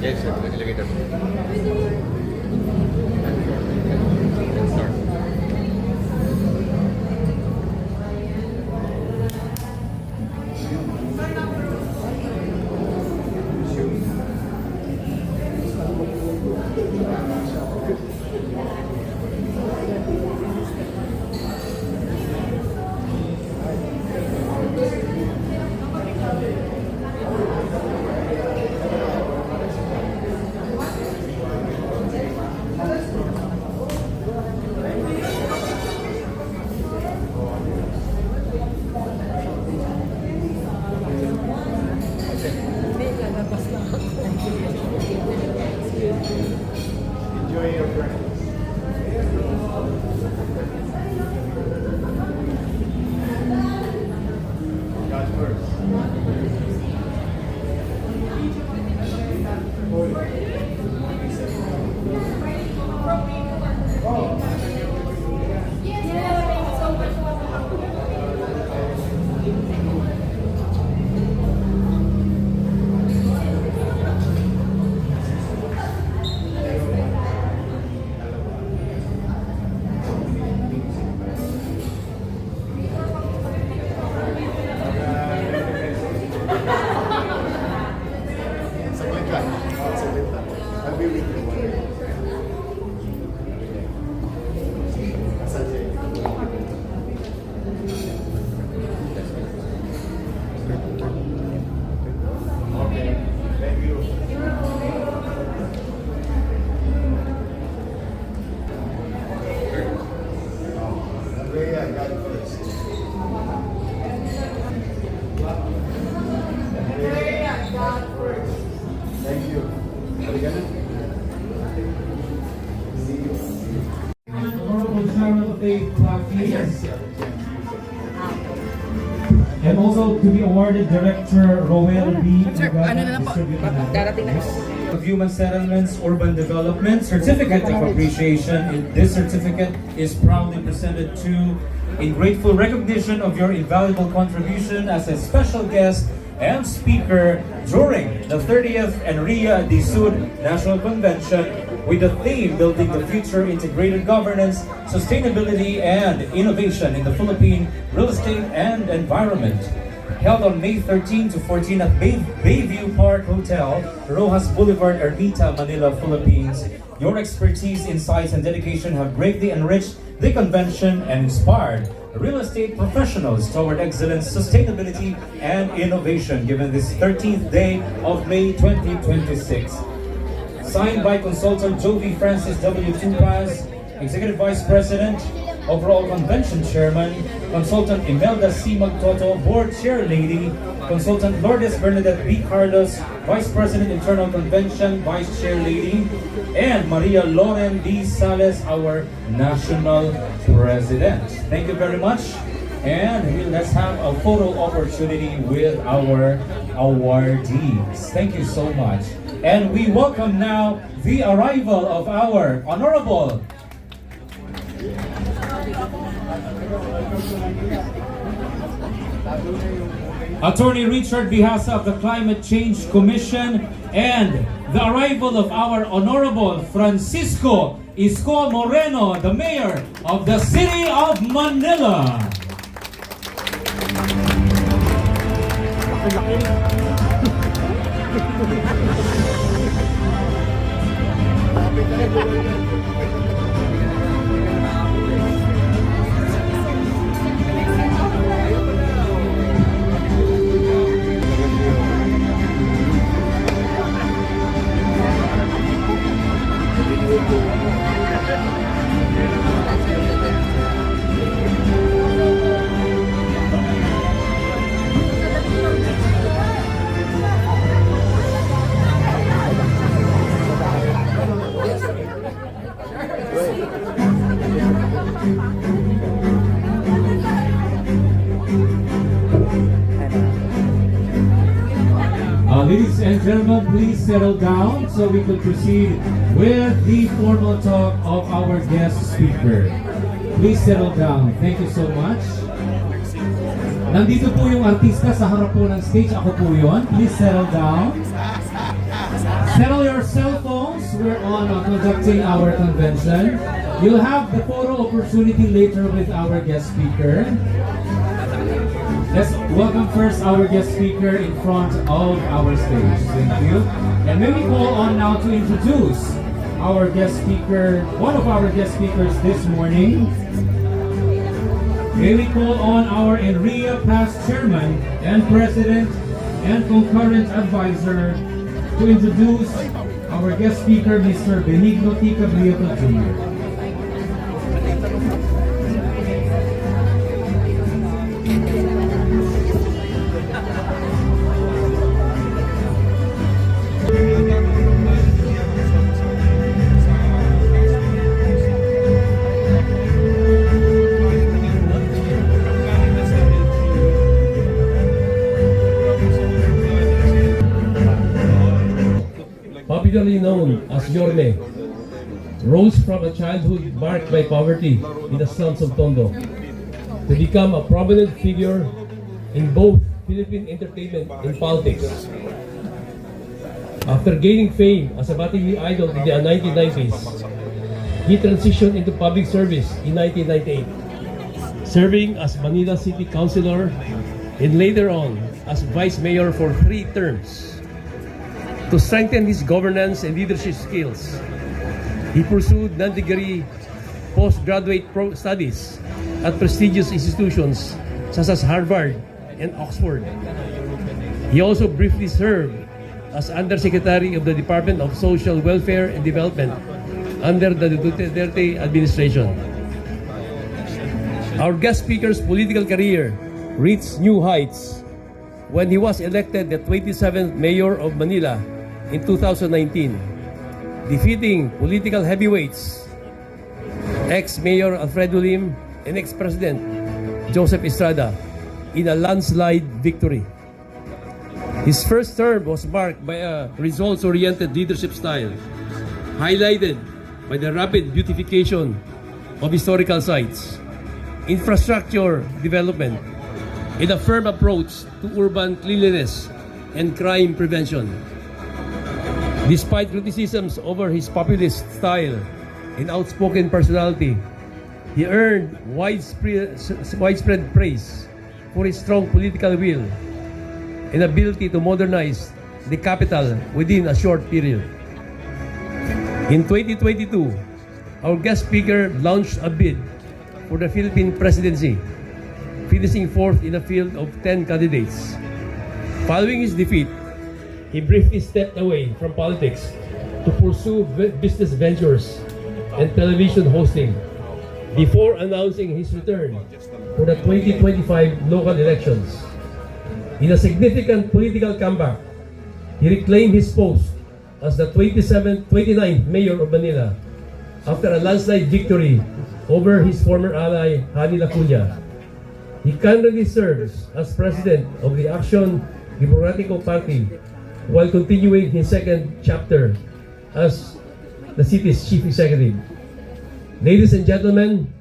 Yes, sir. Ilagay na po. Start. Enjoy your practice. God first. Saglit lang. Saglit lang. I'll be with you one day. Asan siya? Okay. Thank you. Andrea, God first. Andrea, God first. Thank you. Obrigado. See you. Honorable Sharon Faith Clarkie. And also to be awarded Director Roel B. Of Human Settlements, Urban Development, Certificate of Appreciation. This certificate is proudly presented to in grateful recognition of your invaluable contribution as a special guest and speaker during the 30th Enria di Sud National Convention with the theme Building the Future Integrated Governance, Sustainability and Innovation in the Philippine Real Estate and Environment. Held on May 13 to 14 at Bayview Park Hotel, Rojas Boulevard, Ermita, Manila, Philippines. Your expertise, insights, and dedication have greatly enriched the convention and inspired real estate professionals toward excellence, sustainability, and innovation given this 13th day of May 2026. Signed by Consultant Jovi Francis W. Tupaz, Executive Vice President, Overall Convention Chairman, Consultant Imelda C. Magtoto, Board Chair Lady, Consultant Lourdes Bernadette B. Carlos, Vice President Internal Convention, Vice Chair Lady, and Maria Loren D. Sales, our National President. Thank you very much. And let's have a photo opportunity with our awardees. Thank you so much. And we welcome now the arrival of our Honorable Attorney Richard Bihasa of the Climate Change Commission, and the arrival of our Honorable Francisco Isko Moreno, the Mayor of the City of Manila. Ladies and gentlemen, please settle down so we could proceed with the formal talk of our guest speaker. Please settle down. Thank you so much. Nandito po yung artista sa harap po ng stage. Ako po yun. Please settle down. Settle your cell phones. We're on conducting our convention. You'll have the photo opportunity later with our guest speaker. Let's welcome first our guest speaker in front of our stage. Thank you. And may we call on now to introduce our guest speaker, one of our guest speakers this morning. May we call on our ENRIA past chairman and president and concurrent advisor to introduce our guest speaker, Mr. Benigno T. Cabrioto Jr. Popularly known as Yorme, rose from a childhood marked by poverty in the slums of Tondo to become a prominent figure in both Philippine entertainment and politics. After gaining fame as a Batili idol in the 1990s, he transitioned into public service in 1998, serving as Manila City Councilor and later on as Vice Mayor for 3 terms. To strengthen his governance and leadership skills, he pursued non-degree postgraduate studies at prestigious institutions such as Harvard and Oxford. He also briefly served as Undersecretary of the Department of Social Welfare and Development under the Duterte administration. Our guest speaker's political career reached new heights when he was elected the 27th Mayor of Manila in 2019, defeating political heavyweights, ex-Mayor Alfredo Lim and ex-President Joseph Estrada in a landslide victory. His first term was marked by a results-oriented leadership style, highlighted by the rapid beautification of historical sites, infrastructure development, and a firm approach to urban cleanliness and crime prevention. Despite criticisms over his populist style and outspoken personality, he earned widespread praise for his strong political will and ability to modernize the capital within a short period. In 2022, our guest speaker launched a bid for the Philippine presidency, finishing fourth in a field of 10 candidates. Following his defeat, he briefly stepped away from politics to pursue business ventures and television hosting before announcing his return for the 2025 local elections. In a significant political comeback, he reclaimed his post as the 29th Mayor of Manila after a landslide victory over his former ally, Hani Lacuna. He currently serves as president of the Action Democratico Party while continuing his second chapter as the city's chief executive. Ladies and gentlemen,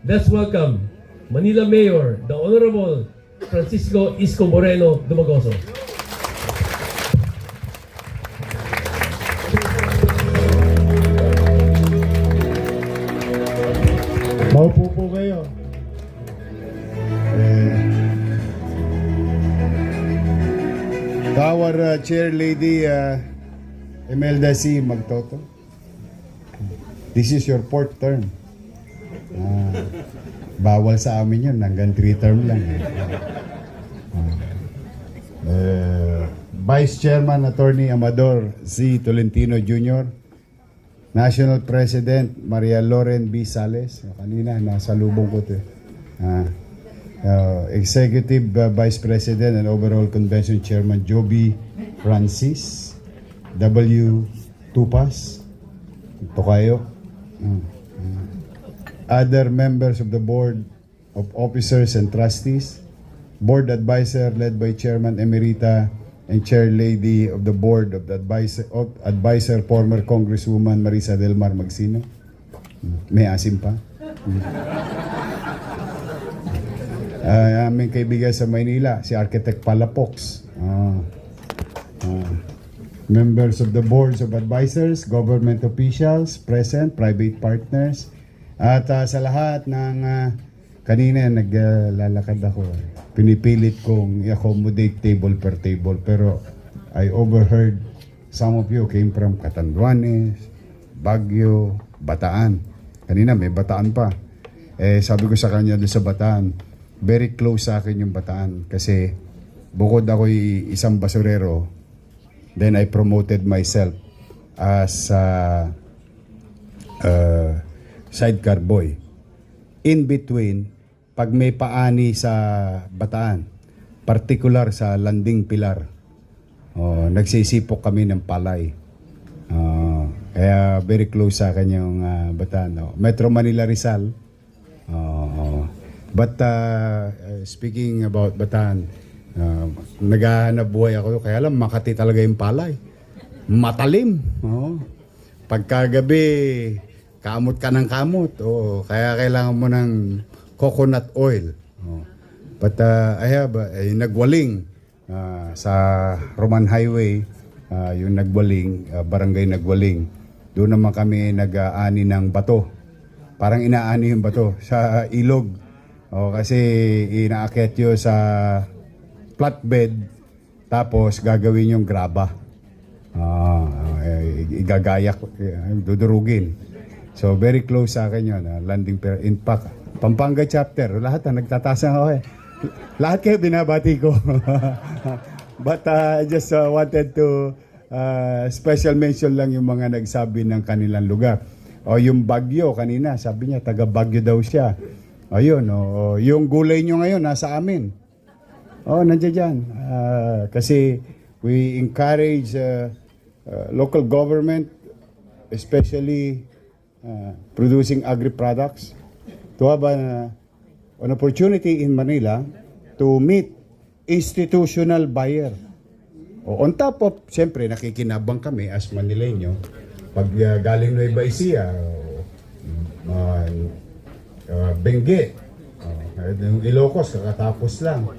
let's welcome Manila Mayor, the Honorable Francisco Isko Moreno Dumagoso. Maupo po kayo. Our chair lady Imelda C. Magtoto. This is your 4th term. Bawal sa amin yun, hanggang 3 term lang. Vice Chairman Attorney Amador C. Tolentino Jr. National President Maria Loren B. Sales. Kanina, nasa lubong ko ito. Executive Vice President and Overall Convention Chairman Joby Francis W. Tupas. Ito kayo. Other members of the Board of Officers and Trustees, Board Advisor led by Chairman Emerita and Chair Lady of the Board of the Advisor former Congresswoman Marisa Del Mar Magsino. May asim pa. Aming kaibigan sa Maynila, si Architect Palapox. members of the boards of advisors, government officials present, private partners, at sa lahat ng kanina naglalakad ako. Pinipilit kong i-accommodate table per table, pero I overheard some of you came from Catanduanes, Baguio, Bataan. Kanina may Bataan pa. Sabi ko sa kanya doon sa Bataan, very close sa akin yung Bataan kasi bukod ako'y isang basurero, then I promoted myself as sidecar boy. In between, pag may paani sa Bataan, particular sa Landing Pilar, nagsisipok kami ng palay. Kaya very close sa akin yung Bataan. Metro Manila, Rizal. But speaking about Bataan, naghahanap buhay ako, kaya lang Makati talaga yung palay. Matalim. Pagkagabi, kamot ka ng kamot. Kaya kailangan mo ng coconut oil. But I have nagwaling sa Roman Highway, yung Nagwaling, barangay Nagwaling. Doon naman kami nag-aani ng bato. Parang inaani yung bato sa ilog. Kasi inaakyat yun sa flatbed, tapos gagawin yung graba. Igagayak, dudurugin. So very close sa akin yun, landing pier. In fact, Pampanga chapter, lahat nagtatasan ako Lahat kayo binabati ko. But I just wanted to special mention lang yung mga nagsabi ng kanilang lugar. Yung Baguio kanina, sabi niya taga Baguio daw siya. Ayun, yung gulay nyo ngayon nasa amin. Nandiyan dyan. Kasi we encourage local government, especially producing agri-products, to have an opportunity in Manila to meet institutional buyer. On top of, siyempre, nakikinabang kami as Manileño. Pag galing Nueva Ecija, Benguet, yung Ilocos, kakatapos lang.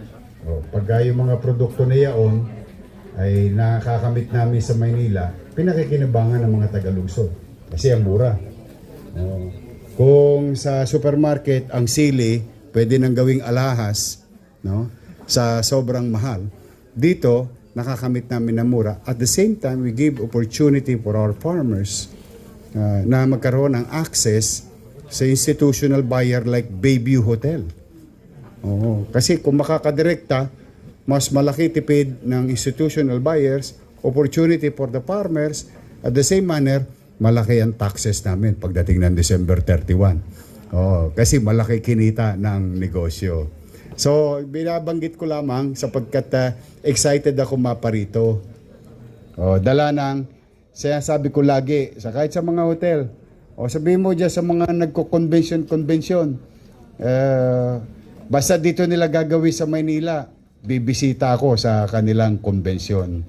Pag yung mga produkto na yaon ay nakakamit namin sa Maynila, pinakikinabangan ng mga Tagalungsod. Kasi ang mura. Kung sa supermarket, ang sili, pwede nang gawing alahas, sa sobrang mahal. Dito, nakakamit namin na mura. At the same time, we give opportunity for our farmers na magkaroon ng access sa institutional buyer like Bayview Hotel. Kasi kung makakadirekta, mas malaki tipid ng institutional buyers, opportunity for the farmers, at the same manner, malaki ang taxes namin pagdating ng December 31. Kasi malaki kinita ng negosyo. So, binabanggit ko lamang sapagkat excited ako maparito. Dala ng, sabi ko lagi, kahit sa mga hotel, sabihin mo dyan sa mga nagko-convention, basta dito nila gagawin sa Maynila, bibisita ako sa kanilang convention.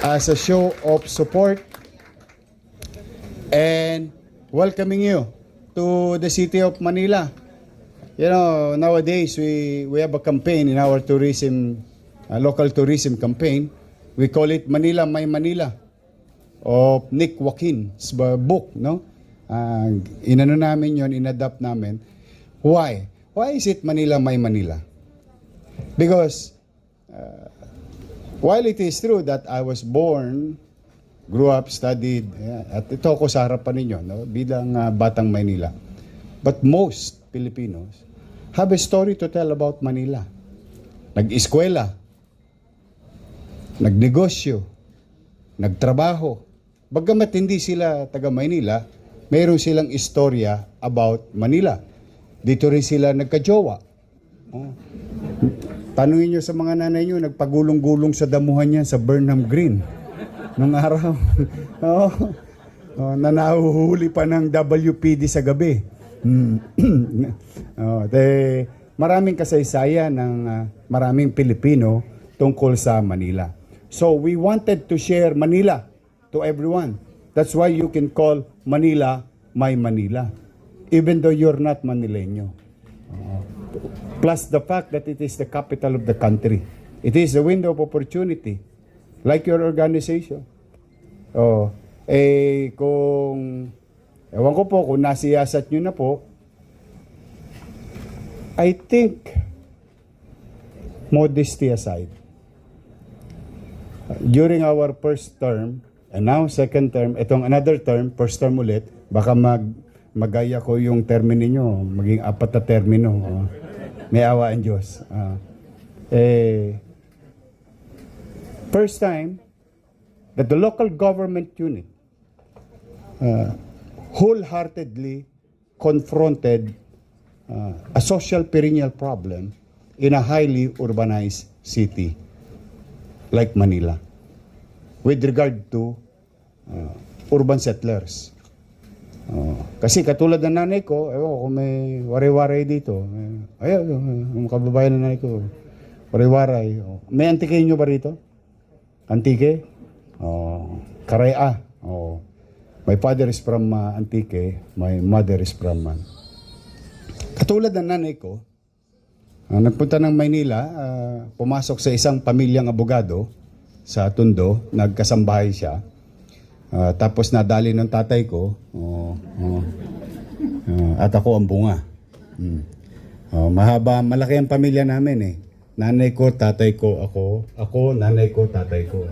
As a show of support and welcoming you to the city of Manila. Nowadays we have a campaign in our tourism, local tourism campaign. We call it Manila, My Manila, of Nick Joaquin's book, inano namin yon, inadapt namin. Why? Why is it Manila, My Manila? Because while it is true that I was born, grew up, studied, at ito ako sa harapan ninyo, bilang batang Maynila. But most Filipinos have a story to tell about Manila. Nag-eskwela, nagnegosyo, nagtrabaho. Bagamat hindi sila taga Maynila, mayroon silang istorya about Manila. Dito rin sila nagkajowa. Tanungin nyo sa mga nanay nyo, nagpagulong-gulong sa damuhan yan sa Burnham Green. Nung araw. Na nahuhuli pa ng WPD sa gabi. Maraming kasaysayan ng maraming Pilipino tungkol sa Manila. So we wanted to share Manila to everyone. That's why you can call Manila, My Manila. Even though you're not Manileño. Plus the fact that it is the capital of the country. It is a window of opportunity, like your organization. Oh, kung, ewan ko po, kung nasiyasat nyo na po, I think, modesty aside, during our first term, and now second term, itong another term, first term ulit, baka magaya ko yung termino ninyo, maging 4 na termino. May awa ang Diyos. First time that the local government unit wholeheartedly confronted a social perennial problem in a highly urbanized city like Manila with regard to urban settlers. Kasi katulad ng nanay ko, ewan ko kung may waray-waray dito. Yung kababayan ng nanay ko, waray-waray. May antike nyo ba rito? Antike? Karaya. My father is from Antique, my mother is from katulad ng nanay ko, nagpunta ng Maynila, pumasok sa isang pamilyang abogado sa Tondo, nagkasambahay siya. Tapos nadali ng tatay ko, at ako ang bunga. Mahaba, malaki ang pamilya namin eh. Nanay ko, tatay ko, ako, nanay ko, tatay ko.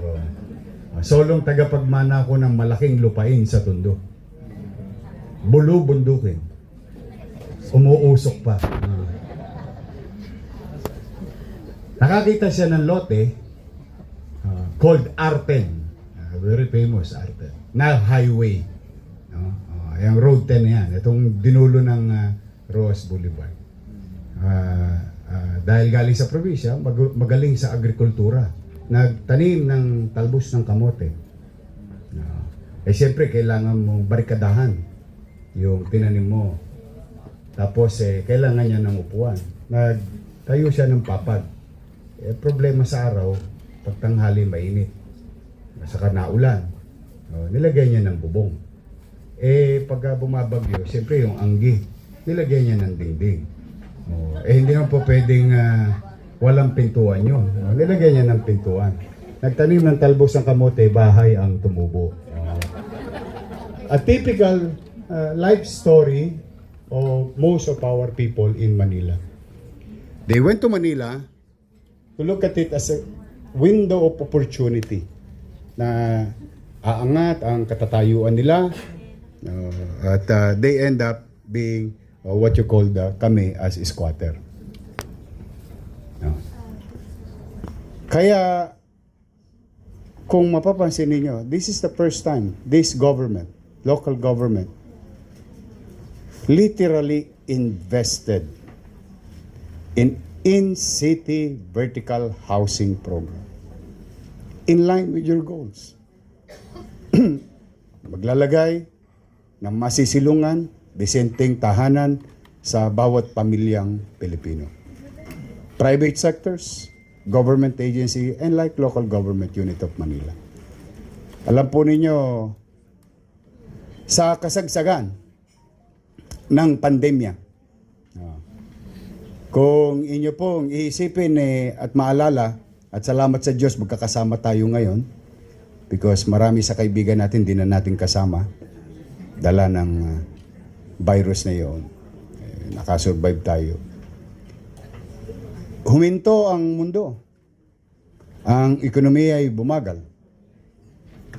Solong tagapagmana ko ng malaking lupain sa Tondo. Bulo bundukin. Umuusok pa. Nakakita siya ng lote called Arten. Very famous Arten. Na highway. Yung road 10 na yan. Itong dinulo ng Roas Boulevard. Dahil galing sa probinsya, magaling sa agrikultura. Nagtanim ng talbos ng kamote. Siyempre, kailangan mo barikadahan yung tinanim mo. Tapos, kailangan niya ng upuan. Nagtayo siya ng papag. Problema sa araw, pagtanghali mainit. Saka naulan. Nilagay niya ng bubong. Pagka bumabagyo, siyempre yung anggi, nilagay niya ng dingding. Hindi naman po pwedeng walang pintuan yun. Nilagay niya ng pintuan. Nagtanim ng talbos ng kamote, bahay ang tumubo. A typical life story of most of our people in Manila. They went to Manila to look at it as a window of opportunity na aangat ang katatayuan nila at they end up being what you call kami as squatter. Kaya kung mapapansin niyo, this is the first time this government, local government, literally invested in city vertical housing program in line with your goals. Maglalagay ng masisilungan, disenteng tahanan sa bawat pamilyang Pilipino. Private sectors, government agency, and like local government unit of Manila. Alam po ninyo, sa kasagsagan ng pandemya, kung inyo pong iisipin at maalala, at salamat sa Diyos, magkakasama tayo ngayon because marami sa kaibigan natin di na natin kasama dala ng virus na yun. Nakasurvive tayo. Huminto ang mundo. Ang ekonomiya ay bumagal.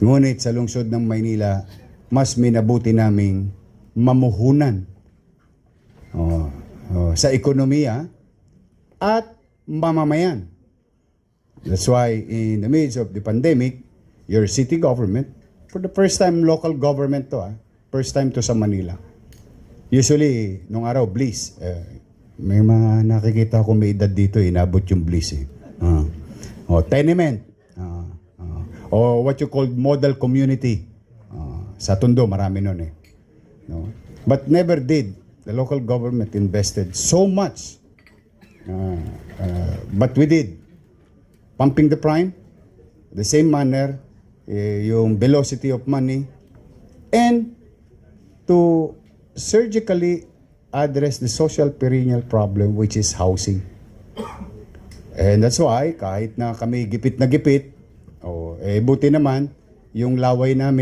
Ngunit sa lungsod ng Maynila, mas minabuti naming mamuhunan sa ekonomiya at mamamayan. That's why in the midst of the pandemic, your city government, for the first time local government to, first time to sa Manila. Usually, nung araw, Bliss. May mga nakikita ko may edad dito, inabot yung Bliss. Tenement. O what you call model community. Sa Tondo, marami nun eh. No? But never did the local government invested so much. But we did. Pumping the prime, the same manner, yung velocity of money, and to surgically address the social perennial problem which is housing. And that's why, kahit na kami gipit na gipit, buti naman, yung laway lang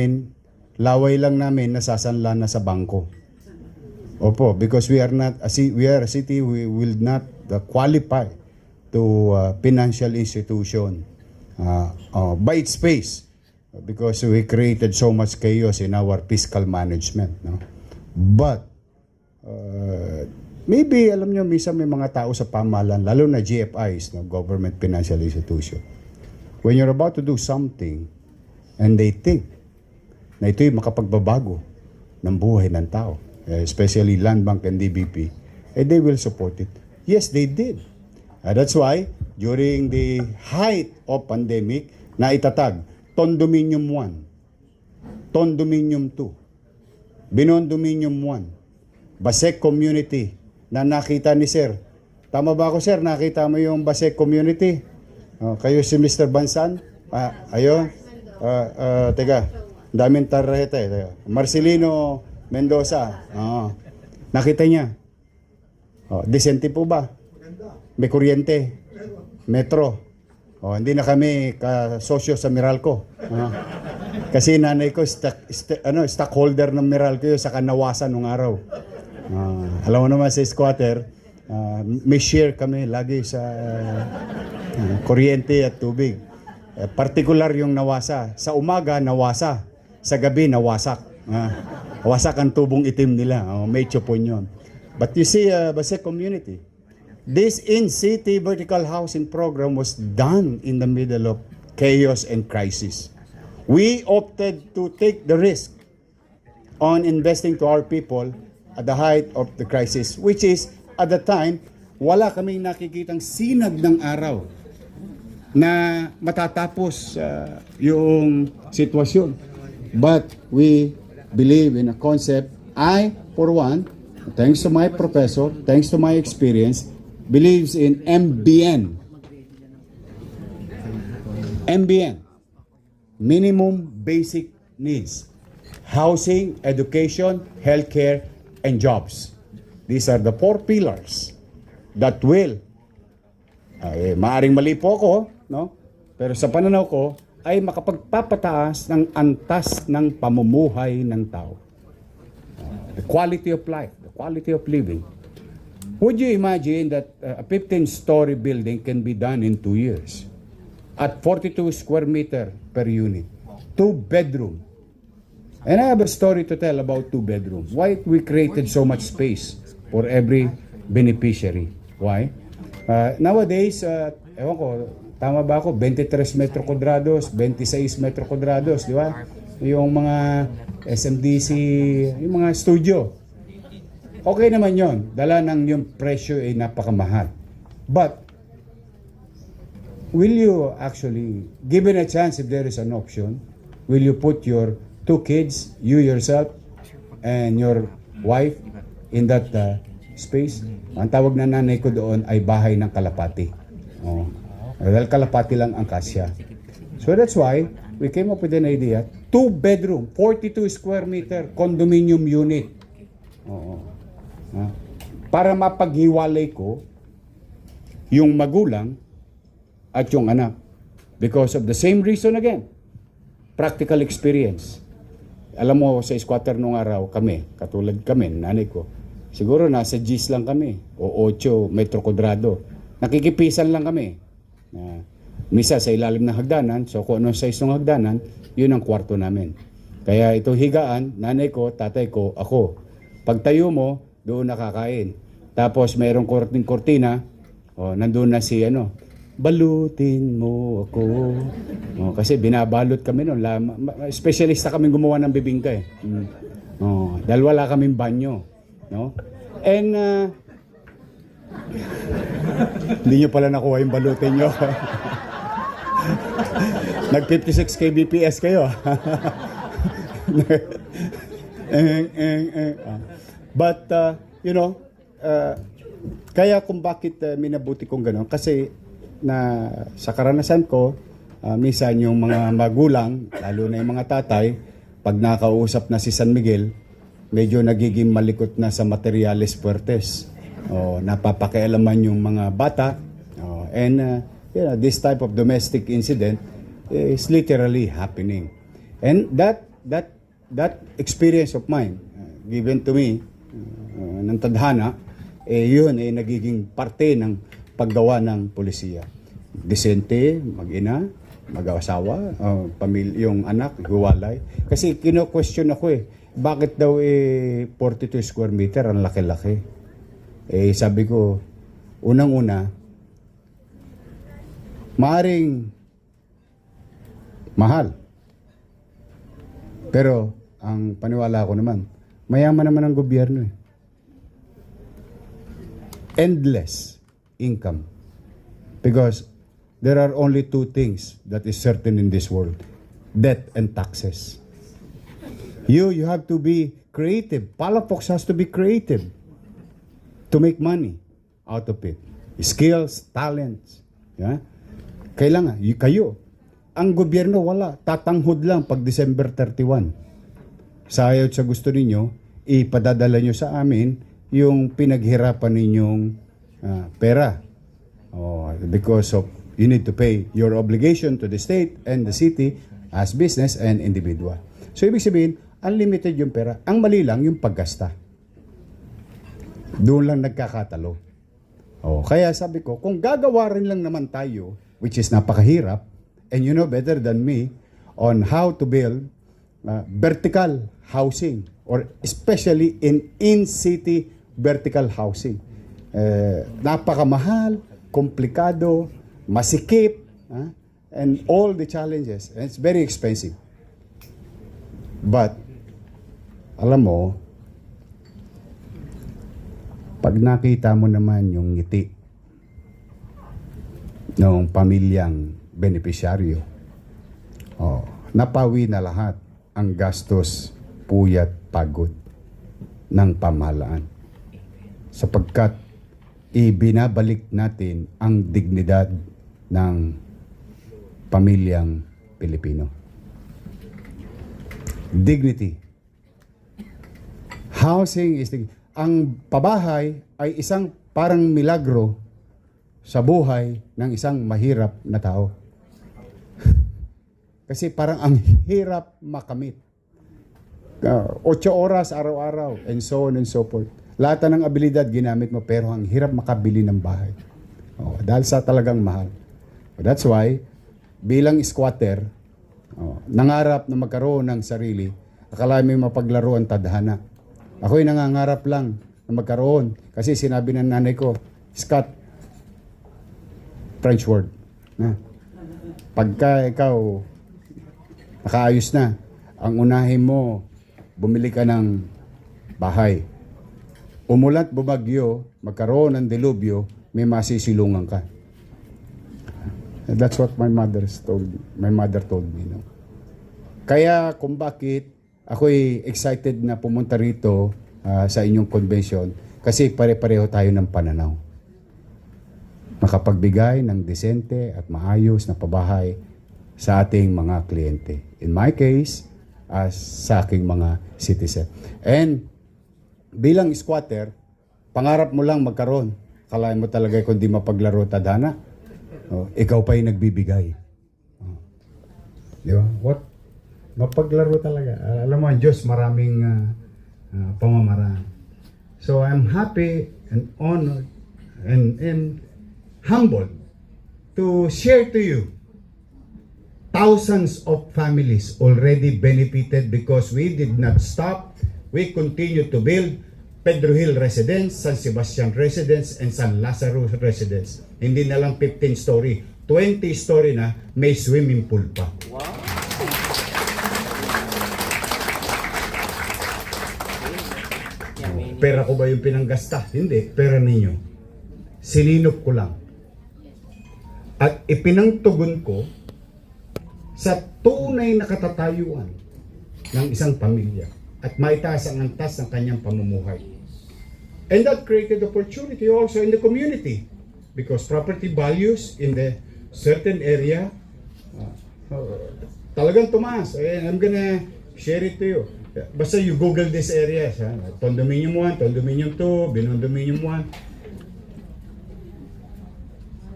namin nasasanla na sa bangko. Opo, because we are a city, we will not qualify to financial institution by its pace, because we created so much chaos in our fiscal management, no? But maybe alam nyo, minsan may mga tao sa pamahalaan, lalo na GFIs, no, government financial institution, when you're about to do something and they think na ito'y makapagbabago ng buhay ng tao, especially Land Bank and DBP, they will support it. Yes, they did. That's why, during the height of pandemic, na itatag, Condominium 1, Condominium 2, Binondominium 1, Basec Community, na nakita ni Sir. Tama ba ako, Sir? Nakita mo yung Basec Community? Kayo si Mr. Bansan? Teka, daming tarjeta eh. Marcelino Mendoza. Nakita niya. Decente po ba? May kuryente. Metro. Hindi na kami kasosyo sa Meralco. Kasi nanay ko stockholder ng Meralco yun sa Kanawasan nung araw. Alam mo naman sa squatter, may share kami lagi sa kuryente at tubig. Particular yung Nawasa. Sa umaga, Nawasa. Sa gabi, nawasak. Wasak ang tubong itim nila. May chupon yun. But you see, Basec Community, this in-city vertical housing program was done in the middle of chaos and crisis. We opted to take the risk on investing to our people at the height of the crisis, which is, at the time, wala kaming nakikitang sinag ng araw na matatapos yung sitwasyon. But we believe in a concept. I, for one, thanks to my professor, thanks to my experience, believes in MBN. MBN, minimum basic needs. Housing, education, healthcare, and jobs. These are the 4 pillars that will, maaring mali po ako, no? Pero sa pananaw ko, ay makapagpapataas ng antas ng pamumuhay ng tao. The quality of life, the quality of living. Would you imagine that a 15-story building can be done in 2 years? At 42 square meter per unit. 2 bedroom. And I have a story to tell about 2 bedrooms. Why we created so much space for every beneficiary? Why? Nowadays, ewan ko, tama ba ako? 23 metro kwadrados, 26 metro kwadrados, di ba? Yung mga SMDC, yung mga studio. Okay naman yon. Dala ng yung presyo ay napakamahal. But, will you actually, given a chance if there is an option, will you put your 2 kids, you yourself, and your wife in that space? Ang tawag na nanay ko doon ay bahay ng kalapati. Dahil kalapati lang ang kasya. So that's why we came up with an idea, 2 bedroom, 42 square meter condominium unit. Para mapaghiwalay ko yung magulang at yung anak. Because of the same reason again, practical experience. Alam mo, sa squatter nung araw, katulad kami, nanay ko, siguro nasa G's lang kami, o 8 metro kwadrado. Nakikipisan lang kami. Misa sa ilalim ng hagdanan, so kung anong size ng hagdanan, yun ang kwarto namin. Kaya ito higaan, nanay ko, tatay ko, ako. Pagtayo mo, doon nakakain. Tapos mayroong kortina, nandun na si balutin mo ako. Kasi binabalot kami noon. Specialista kami gumawa ng bibingka eh. Dahil wala kaming banyo. No? And hindi nyo pala nakuha yung balutin nyo. Nag 56 kbps kayo. But, kaya kung bakit minabuti kong gano'n, kasi na sa karanasan ko, minsan yung mga magulang, lalo na yung mga tatay, pag nakausap na si San Miguel, medyo nagiging malikot na sa materiales puertes. Napapakialaman yung mga bata, This type of domestic incident is literally happening. And that experience of mine, given to me, ng tadhana, yun ay nagiging parte ng paggawa ng polisiya. Disente, mag-ina, mag-asawa, yung anak, hiwalay. Kasi kino-question ako bakit daw 42 square meter, ang laki-laki. Sabi ko, unang-una, maaring mahal. Pero, ang paniwala ko naman, mayaman naman ang gobyerno Endless income. Because there are only two things that is certain in this world. Debt and taxes. You have to be creative. Palafox has to be creative to make money out of it. Skills, talents. Yeah? Kailangan, kayo. Ang gobyerno wala. Tatanghod lang pag December 31. Sa ayaw sa gusto ninyo, ipadadala nyo sa amin yung pinaghirapan ninyong pera. Because of you need to pay your obligation to the state and the city as business and individual. So ibig sabihin, unlimited yung pera. Ang mali lang yung paggasta. Doon lang nagkakatalo. Kaya sabi ko, kung gagawa rin lang naman tayo, which is napakahirap, and you know better than me on how to build vertical housing, or especially in-city vertical housing. Napakamahal, komplikado, masikip, and all the challenges. And it's very expensive. But, alam mo, pag nakita mo naman yung ngiti ng pamilyang benepisyaryo, napawi na lahat ang gastos, puyat, pagod ng pamahalaan. Sapagkat ibinabalik natin ang dignidad ng pamilyang Pilipino. Dignity. Housing is ang pabahay ay isang parang milagro sa buhay ng isang mahirap na tao. Kasi parang ang hirap makamit. 8 oras araw-araw and so on and so forth. Lahat ng abilidad ginamit mo pero ang hirap makabili ng bahay. Dahil sa talagang mahal. That's why, bilang squatter, nangarap na magkaroon ng sarili, akala may mapaglaro ang tadhana. Ako'y nangangarap lang na magkaroon kasi sinabi ng nanay ko, Scott, French word, na pagka ikaw nakaayos na, ang unahin mo, bumili ka ng bahay. Umulat, bumagyo, magkaroon ng delubyo, may masisilungan ka. That's what my mother told me. No? Kaya kung bakit ako'y excited na pumunta rito sa inyong convention, kasi pare-pareho tayo ng pananaw. Makapagbigay ng desente at maayos na pabahay sa ating mga kliyente. In my case, as sa aking mga citizen. And bilang squatter, pangarap mo lang magkaroon. Kalahin mo talaga kung di mapaglaro tadhana. Ikaw pa yung nagbibigay. Di ba? What? Mapaglaro talaga. Alam mo, ang Diyos maraming pamamaraan. So I'm happy and honored and humbled to share to you thousands of families already benefited because we did not stop. We continue to build Pedro Hill Residence, San Sebastian Residence, and San Lazaro Residence. Hindi na lang 15 story, 20 story na, may swimming pool pa. Wow! Pera ko ba yung pinanggasta? Hindi, pera ninyo. Sininop ko lang. At ipinangtugon ko sa tunay na katatayuan ng isang pamilya at maitaas ang antas ng kanyang pamumuhay. And that created opportunity also in the community because property values in the certain area talagang tumaas. And I'm gonna share it to you. Basta you Google this area, Condominium 1, Condominium 2, Binondominium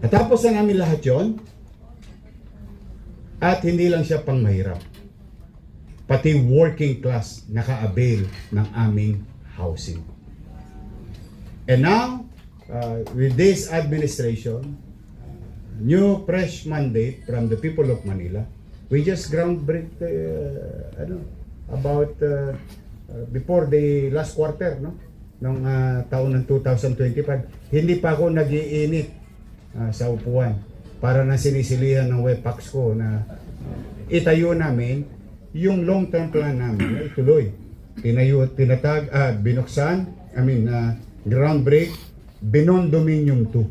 1. Natapos na namin lahat yon. At hindi lang siya pang mahirap. Pati working class naka-avail ng aming housing. And now, with this administration, new fresh mandate from the people of Manila, we just groundbreak about before the last quarter, no? Nung taon ng 2025. Hindi pa ako nag-iinit sa upuan para na sinisilihan ng WEPAX ko na itayo namin yung long-term plan namin na ituloy. Binuksan, groundbreak, Binondominium 2.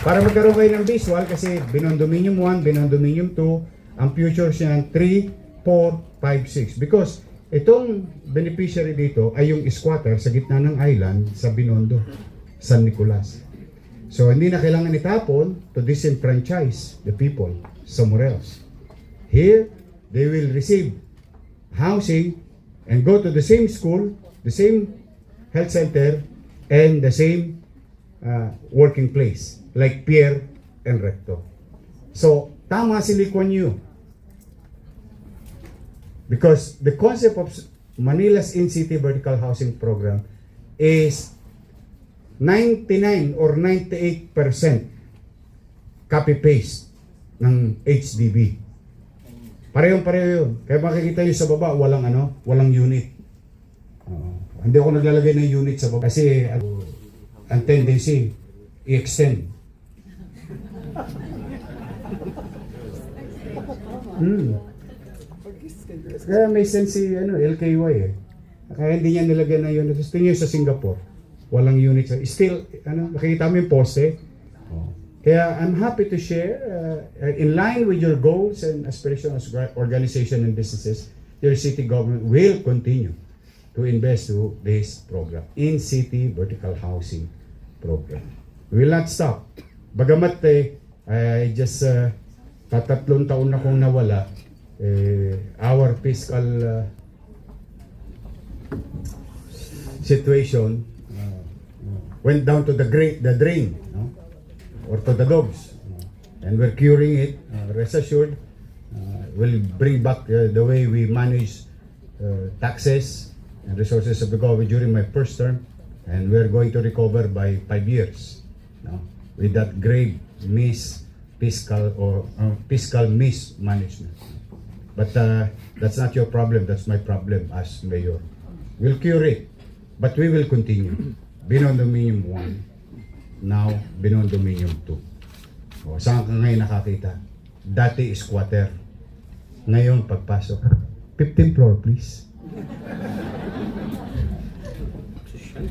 Para magkaroon kayo ng visual, kasi Binondominium 1, Binondominium 2, ang future siya 3, 4, 5, 6. Because itong beneficiary dito ay yung squatter sa gitna ng island sa Binondo, San Nicolas. So hindi na kailangan itapon to disenfranchise the people somewhere else. Here, they will receive housing and go to the same school, the same health center, and the same working place, like Pierre and Recto. So, tama si Lee Kuan Yew. Because the concept of Manila's in-city vertical housing program is 99 or 98% copy-paste ng HDB. Parehong-pareho yun. Kaya makikita nyo sa baba, walang unit. Hindi ako naglalagay ng unit sa baba kasi ang tendency, i-extend. Kaya may sense si LKY eh. Kaya hindi niya nilagay ng unit. Gusto niyo sa Singapore, walang unit. Still, nakikita mo yung poste. Kaya I'm happy to share, in line with your goals and aspirations as organization and businesses, your city government will continue to invest to this program, in-city vertical housing program. We will not stop. Bagamat I just, 3 taon na kong nawala, our fiscal situation went down to the drain, no? Or to the dogs, and we're curing it. Rest assured, we'll bring back the way we manage taxes and resources of the government during my first term, and we're going to recover by 5 years, no? With that grave fiscal mismanagement. But that's not your problem. That's my problem as mayor. We'll cure it, but we will continue. Binondominium 1, now Binondominium 2. O, saan ka ngayon nakakita? Dati squatter. Ngayon pagpasok, 15th floor please.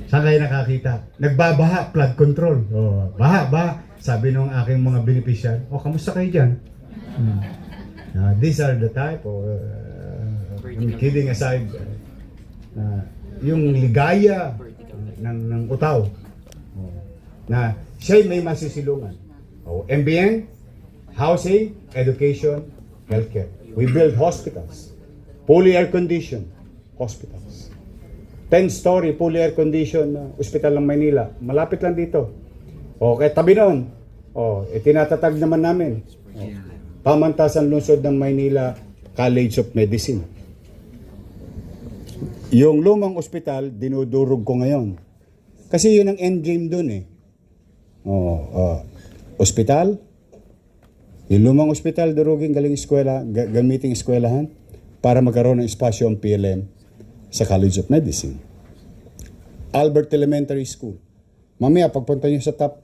Saan kayo nakakita? Nagbabaha, flood control. O, baha. Sabi nung aking mga beneficiary, kamusta kayo dyan? These are the type of, I'm kidding aside, yung ligaya ng utaw, na siya'y may masisilungan. MBN, housing, education, healthcare. We build hospitals, fully air-conditioned hospitals. 10-story fully air-conditioned hospital ng Maynila. Malapit lang dito. Kaya tabi nun, tinatatag naman namin. Pamantasan lungsod ng Maynila College of Medicine. Yung lumang ospital, dinudurog ko ngayon. Kasi yun ang endgame dun eh. Ospital, yung lumang ospital, durugin, gamiting eskwelahan para magkaroon ng espasyo ang PLM sa College of Medicine. Albert Elementary School. Mamaya, pagpunta nyo sa top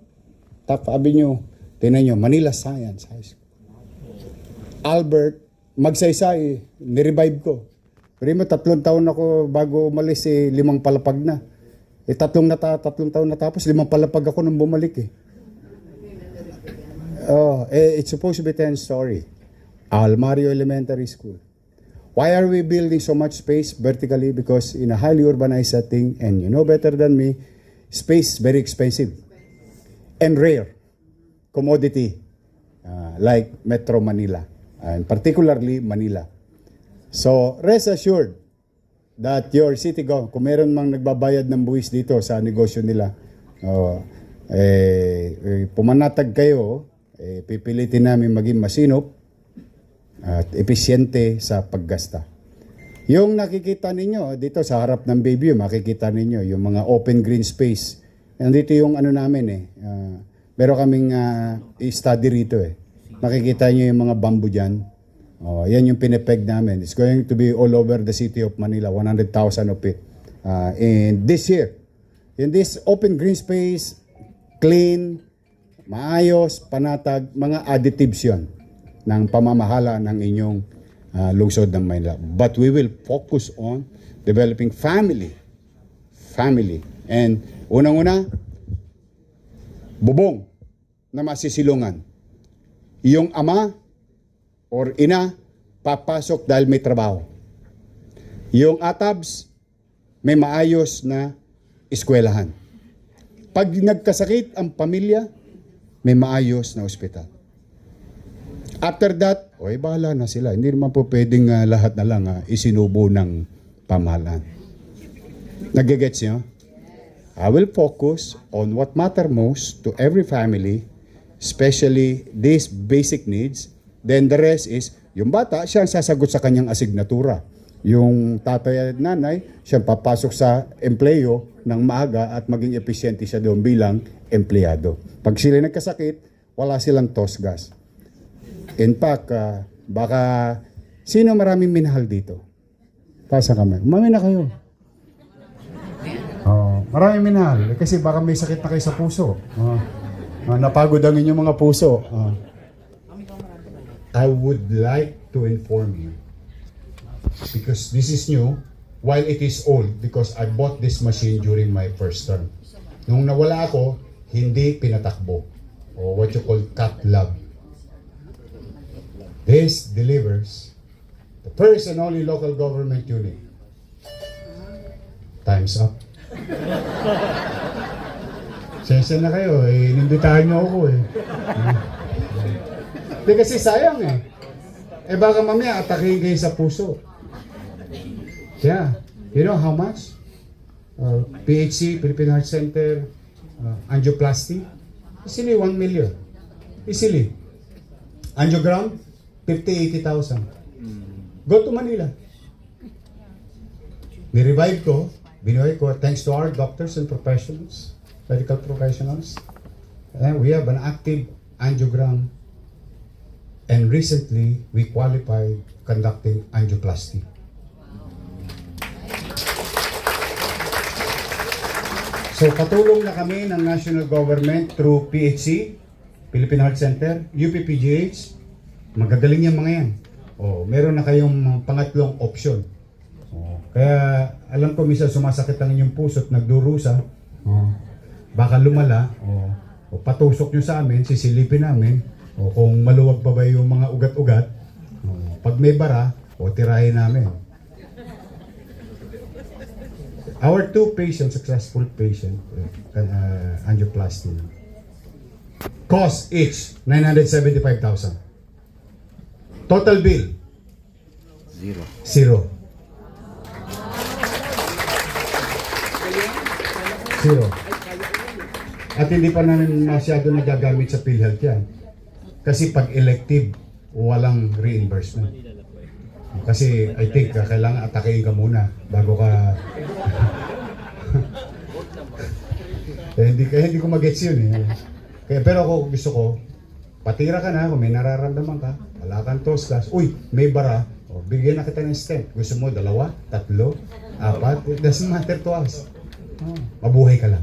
avenue, tinan nyo, Manila Science High School. Albert, magsaysay, nirevive ko. Pero mo, 3 taon ako bago umalis, 5 palapag na. 3 taon natapos, 5 palapag ako nung bumalik eh. It's supposed to be 10-story. Almario Elementary School. Why are we building so much space vertically? Because in a highly urbanized setting, and you know better than me, space is very expensive and rare commodity, like Metro Manila, and particularly Manila. So rest assured that your city government, kung meron mang nagbabayad ng buwis dito sa negosyo nila, Pumanatag kayo, pipilitin namin maging masinop at episyente sa paggasta. Yung nakikita ninyo dito sa harap ng Bayview, makikita ninyo yung mga open green space. Nandito yung ano namin meron kaming study rito Makikita nyo yung mga bamboo dyan. Yan yung pinepeg namin. It's going to be all over the city of Manila, 100,000 of it. And this year, in this open green space, clean, maayos, panatag, mga additives yun ng pamamahala ng inyong lungsod ng Manila. But we will focus on developing family. And unang-una, bubong na masisilungan. Yung ama or ina, papasok dahil may trabaho. Yung atabs, may maayos na eskwelahan. Pag nagkasakit ang pamilya, may maayos na ospital. After that, bahala na sila. Hindi naman po pwedeng lahat na lang isinubo ng pamahalaan. Nagigets nyo? I will focus on what matter most to every family, especially these basic needs. Then the rest is, yung bata, siya ang sasagot sa kanyang asignatura. Yung tatay at nanay, siya papasok sa empleyo ng maaga at maging epesyente siya doon bilang empleyado. Pag sila nagkasakit, wala silang tosgas. In fact, baka sino maraming minahal dito? Pasa kami. Umami na kayo. Maraming minahal. Kasi baka may sakit na kayo sa puso. Napagod ang inyong mga puso. I would like to inform you, because this is new, while it is old, because I bought this machine during my first term. Nung nawala ako, hindi pinatakbo. O what you call cat lab. This delivers the first and only local government unit. Time's up. Sensya na kayo, inimbitahan niyo ako Hindi kasi sayang baka mamaya atakin kayo sa puso. Yeah. You know how much? PHC, Philippine Heart Center, angioplasty, easily 1 million. Easily. Angiogram, 50,000-80,000. Go to Manila. Ni-revive ko, binuhay ko, thanks to our doctors and professionals, medical professionals. And we have an active angiogram. And recently, we qualified conducting angioplasty. So katulong na kami ng national government through PHC, Philippine Heart Center, UPPGH, magagaling yung mga yan. Meron na kayong pangatlong option. Kaya alam ko minsan sumasakit ang inyong puso at nagdurusa. Baka lumala. Patusok nyo sa amin, sisilipin namin. Kung maluwag pa ba yung mga ugat-ugat. Pag may bara, tirahin namin. Our two patients, successful patient, angioplasty. Cost each, 975,000. Total bill? Zero. At hindi pa namin masyado nagagamit sa PhilHealth yan. Kasi pag elective, walang reimbursement. Kasi I think kailangan atakein ka muna bago ka... hindi ko mag-gets yun pero ako gusto ko, patira ka na kung may nararamdaman ka, wala kang tosgas, may bara, bigyan na kita ng stent. Gusto mo 2, 3, 4, it doesn't matter to us. Mabuhay ka lang.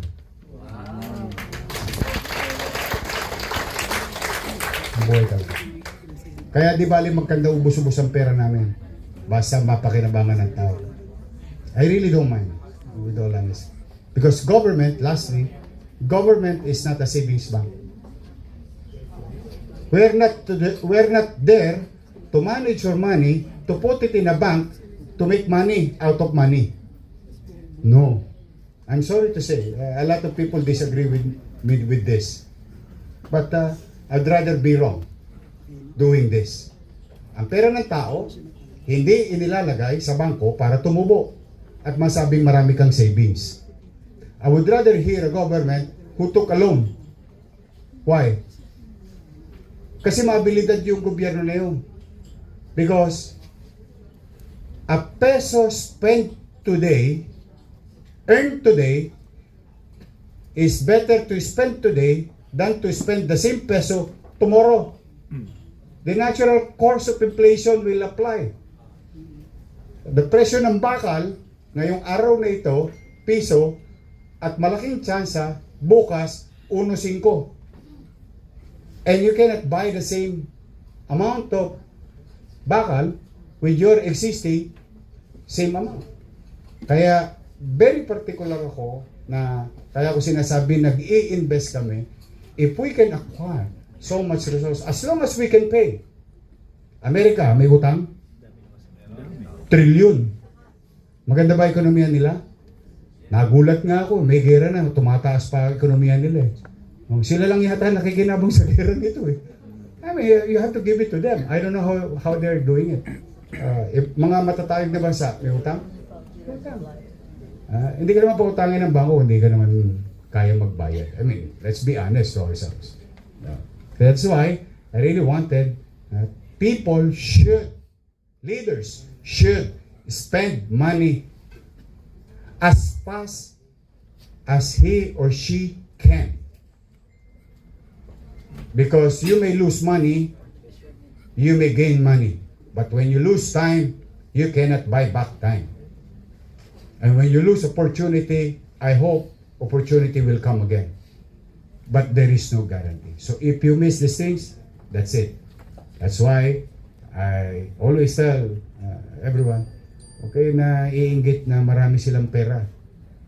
Mabuhay ka lang. Kaya di bali magkanda ubos-ubos ang pera namin. Basta mapakinabangan ng tao. I really don't mind, with all honesty. Because government, lastly, government is not a savings bank. We're not there to manage your money, to put it in a bank, to make money out of money. No. I'm sorry to say, a lot of people disagree with me with this. But I'd rather be wrong doing this. Ang pera ng tao, hindi inilalagay sa bangko para tumubo at masabing marami kang savings. I would rather hear a government who took a loan. Why? Kasi maabilidad yung gobyerno na yun. Because a peso spent today, earned today, is better to spend today than to spend the same peso tomorrow. The natural course of inflation will apply. The presyo ng bakal ngayong araw na ito, piso, at malaking tsansa bukas 1.5. And you cannot buy the same amount of bakal with your existing same amount. Kaya very particular ako na kaya ko sinasabi nag-i-invest kami if we can acquire so much resource as long as we can pay. Amerika may utang trilyon. Maganda ba ekonomiya nila? Nagulat nga ako, may gera na, tumataas pa ekonomiya nila eh. Sila lang yata nakikinabang sa gera nito eh. I mean, you have to give it to them. I don't know how they're doing it. If mga matatayog na bansa, may utang? Hindi ka naman pautangin ng bangko, hindi ka naman kaya magbayad. I mean, let's be honest to ourselves. That's why I really wanted people should, leaders should spend money as fast as he or she can. Because you may lose money, you may gain money. But when you lose time, you cannot buy back time. And when you lose opportunity, I hope opportunity will come again. But there is no guarantee. So if you miss these things, that's it. That's why I always tell everyone, okay na iinggit na marami silang pera.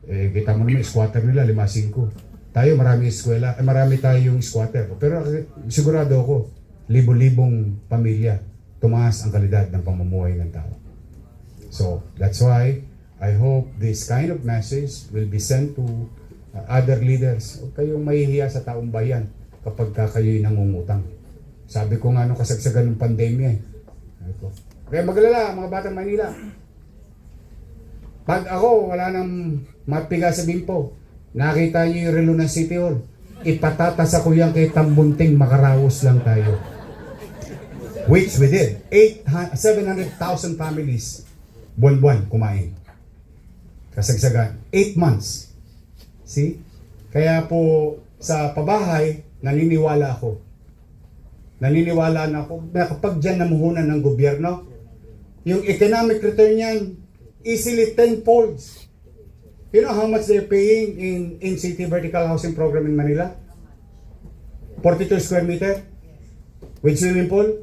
Kita mo naman, squatter nila, 5-5. Tayo marami eskwela, marami tayong squatter. Pero sigurado ako, libo-libong pamilya, tumaas ang kalidad ng pamumuhay ng tao. So, that's why I hope this kind of message will be sent to other leaders. Huwag kayong mahihiya sa taong bayan kapag kayo'y nangungutang. Sabi ko nga nung kasagsagan ng pandemya eh. Kaya maglala, mga batang Manila. Pag ako, wala nang mapiga sa bimpo, nakita niyo yung relo ng City Hall, ipatatas ako yan kay Tambunting, makarawos lang tayo. Which we did. 700,000 families, buwan-buwan kumain. Kasagsagan. 8 months. See? Kaya po, sa pabahay, naniniwala ako. Naniniwala na ako na kapag dyan namuhunan ng gobyerno, yung economic return yan, easily 10 folds. You know how much they're paying in city vertical housing program in Manila? 42 square meter with swimming pool,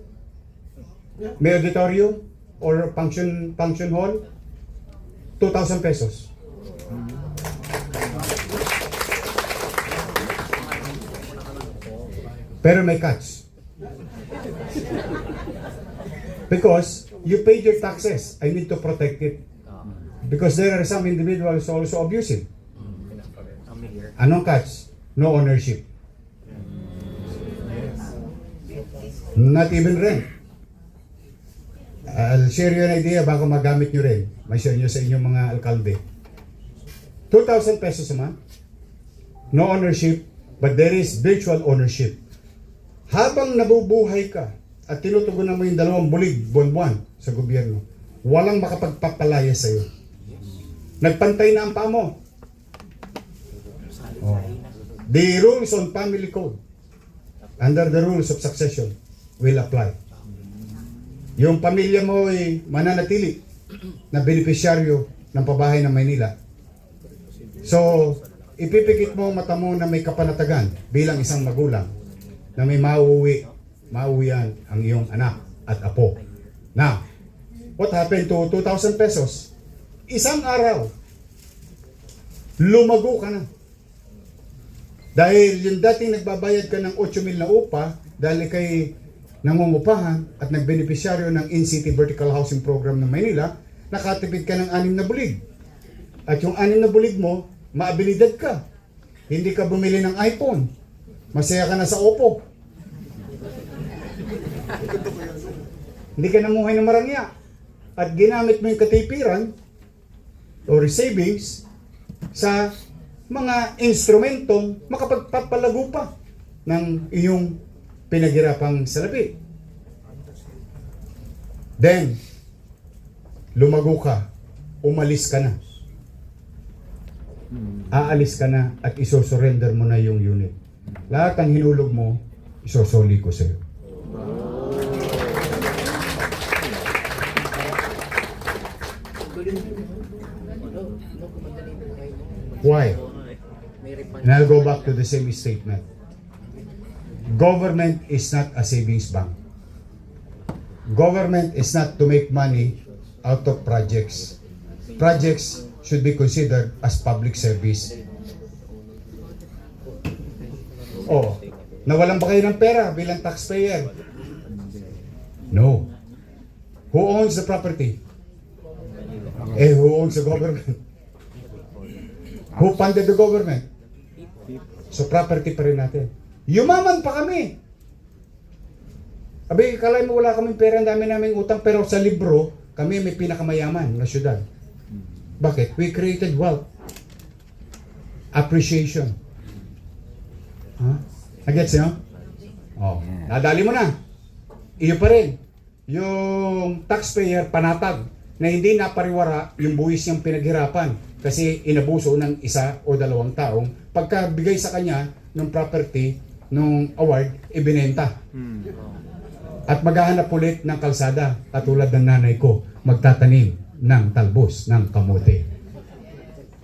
may auditorium or function hall, 2,000 pesos. Pero may catch. Because you paid your taxes, I need to protect it. Because there are some individuals also abusive. Anong catch? No ownership. Not even rent. I'll share you an idea, baka magamit nyo rin. May share nyo sa inyong mga alkalde. 2,000 pesos a month. No ownership, but there is virtual ownership. Habang nabubuhay ka at tinutugunan mo yung 2 bulig buwan-buwan sa gobyerno, walang makapagpapalaya sa iyo. Nagpantay na ang paa mo. The rules on family code under the rules of succession will apply. Yung pamilya mo ay mananatili na benepisyaryo ng pabahay ng Maynila. So, ipipikit mo mata mo na may kapanatagan bilang isang magulang na may mauwian ang iyong anak at apo. Now, what happened to 2,000 pesos? Isang araw, lumago ka na. Dahil yung dating nagbabayad ka ng 8,000 na upa, dahil kay nangungupahan at nagbenepisyaryo ng in-city vertical housing program ng Maynila, nakatipid ka ng 6 na bulig. At yung 6 na bulig mo, maabilidad ka. Hindi ka bumili ng iPhone. Masaya ka na sa Oppo. Hindi ka namuhay ng marangya. At ginamit mo yung katipiran or savings sa mga instrumentong makapagpapalago pa ng iyong pinaghirapang salapi. Then, lumago ka, umalis ka na. Aalis ka na at isosurrender mo na yung unit. Lahat ng hinulog mo, isosoli ko sa'yo. Why? And I'll go back to the same statement. Government is not a savings bank. Government is not to make money out of projects. Projects should be considered as public service. Oh, nawalan ba kayo ng pera bilang taxpayer? No. Who owns the property? Who owns the government? Who funded the government? So property pa rin natin. Yumaman pa kami. Abi, kalay mo wala kaming pera, ang dami naming utang, pero sa libro, kami may pinakamayaman na syudad. Bakit? We created wealth. Appreciation. Huh? Nagets nyo? Oh, nadali mo na. Iyo pa rin. Yung taxpayer panatag na hindi napariwara yung buwis niyang pinaghirapan kasi inabuso ng isa o dalawang taong pagkabigay sa kanya ng property, ng award, ibinenta. At maghahanap ulit ng kalsada, katulad ng nanay ko, magtatanim ng talbos, ng kamote.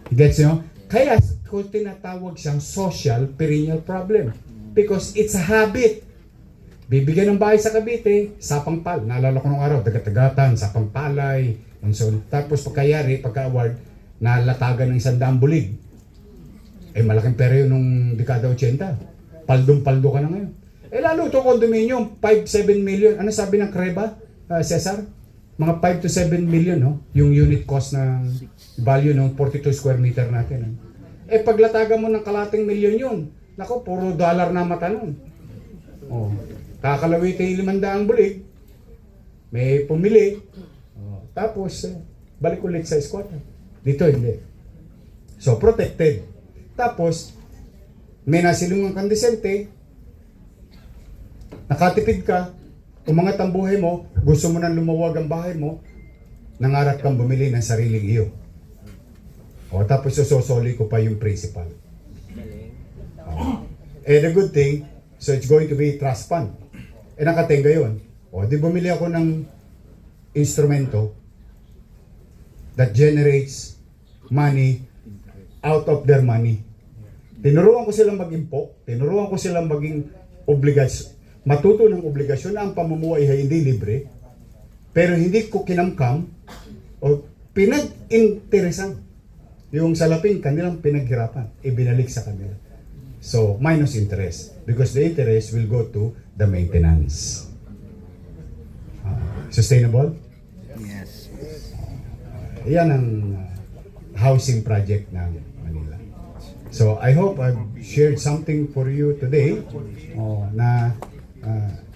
Gets nyo? Kaya ko tinatawag siyang social perennial problem. Because it's a habit. Bibigyan ng bahay sa Cavite, Sapang-Pal. Naalala ko nung araw, Dagat-Dagatan, Sapang-Palay, and so on. Tapos pagkayari, pagka-award, nalatagan ng 100 bulig. Malaking pera yun nung dekada 80. Paldong-paldo ka na ngayon. Lalo ito condominium, 5-7 million. Ano sabi ng Creba, Cesar? Mga 5 to 7 million, no? Yung unit cost ng value ng 42 square meter natin. Paglatagan mo ng kalating milyon yun, nako, puro dollar na mata nun. Oh, kakalawiti 500 bulig, may pumili, tapos balik ulit sa squat. Dito hindi. So, protected. Tapos, may nasilungan kang disente, nakatipid ka, umangat ang buhay mo, gusto mo nang lumawag ang bahay mo, nangarap kang bumili ng sariling iyo. O tapos susosoli ko pa yung principal. The good thing, so it's going to be trust fund. Nakatenga yun. O di bumili ako ng instrumento that generates money out of their money. Tinuruan ko silang mag-impo, tinuruan ko silang maging obligasyon, matuto ng obligasyon na ang pamumuhay ay hindi libre, pero hindi ko kinamkam o pinag-interesan yung salaping kanilang pinaghirapan, ibinalik sa kanila. So, minus interest, because the interest will go to the maintenance. Sustainable? Yes. Yan ang housing project ng Manila. So, I hope I've shared something for you today na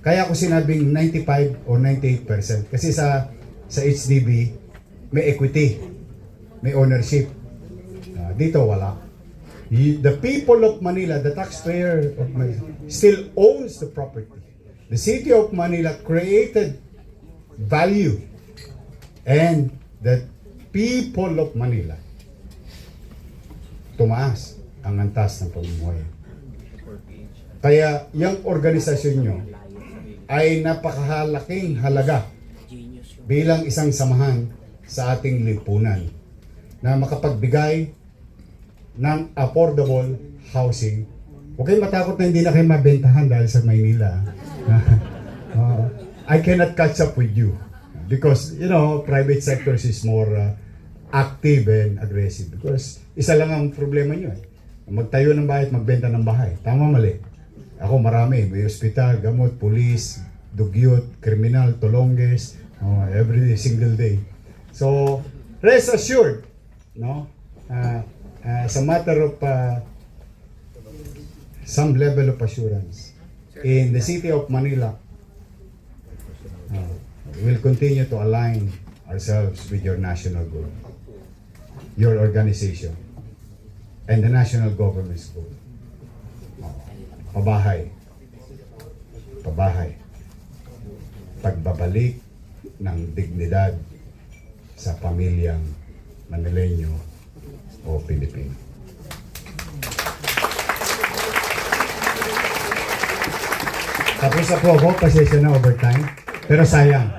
kaya ko sinabing 95 o 98%. Kasi sa HDB, may equity, may ownership. Dito wala. The people of Manila, the taxpayer of Manila, still owns the property. The city of Manila created value, and the people of Manila tumaas ang antas ng pamumuhay. Kaya yung organisasyon nyo ay napakahalaking halaga bilang isang samahan sa ating lipunan na makapagbigay ng affordable housing. Huwag kayong matakot na hindi na kayo mabentahan dahil sa Maynila. I cannot catch up with you because, private sectors is more active and aggressive because isa lang ang problema nyo. Magtayo ng bahay at magbenta ng bahay. Tama, mali. Ako marami. May ospital, gamot, police, dugyot, kriminal, tolonges, every single day. So, rest assured, as a matter of some level of assurance, in the city of Manila, we'll continue to align ourselves with your national goal, your organization. and the National Government School. Pabahay. Pabahay. Pagbabalik ng dignidad sa pamilyang Manileño o Pilipino. Tapos na po ako, pasensya na overtime, pero sayang.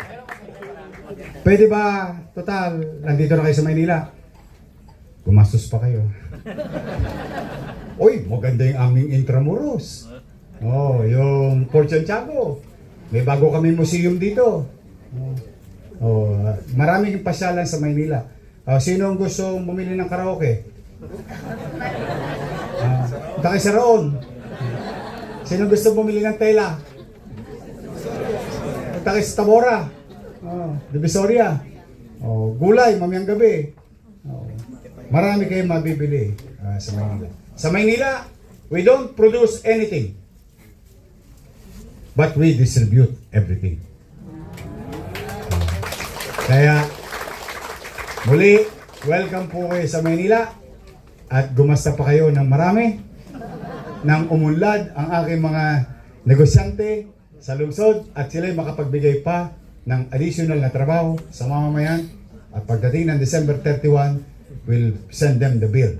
Pwede ba, total, nandito na kayo sa Maynila, gumastos pa kayo. Uy, maganda yung aming Intramuros. Oh, yung Fort Santiago. May bago kami museum dito. Oh, maraming pasyalan sa Maynila. Sino ang gusto bumili ng karaoke? Punta kayo sa roon. Sino gusto bumili ng tela? Punta kayo sa Tabora. Divisoria. Gulay, mamayang gabi. Marami kayong mabibili sa Maynila. Sa Maynila, we don't produce anything. But we distribute everything. Kaya, muli, welcome po kayo sa Maynila at gumasta pa kayo ng marami nang umunlad ang aking mga negosyante sa lungsod at sila'y makapagbigay pa ng additional na trabaho sa mamamayan at pagdating ng December 31, we'll send them the bill.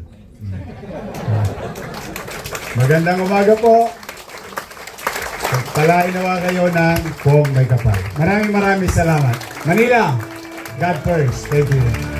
Magandang umaga po. Pagpalain nawa kayo ng Pong May Kapal. Maraming salamat. Manila, God first. Thank you.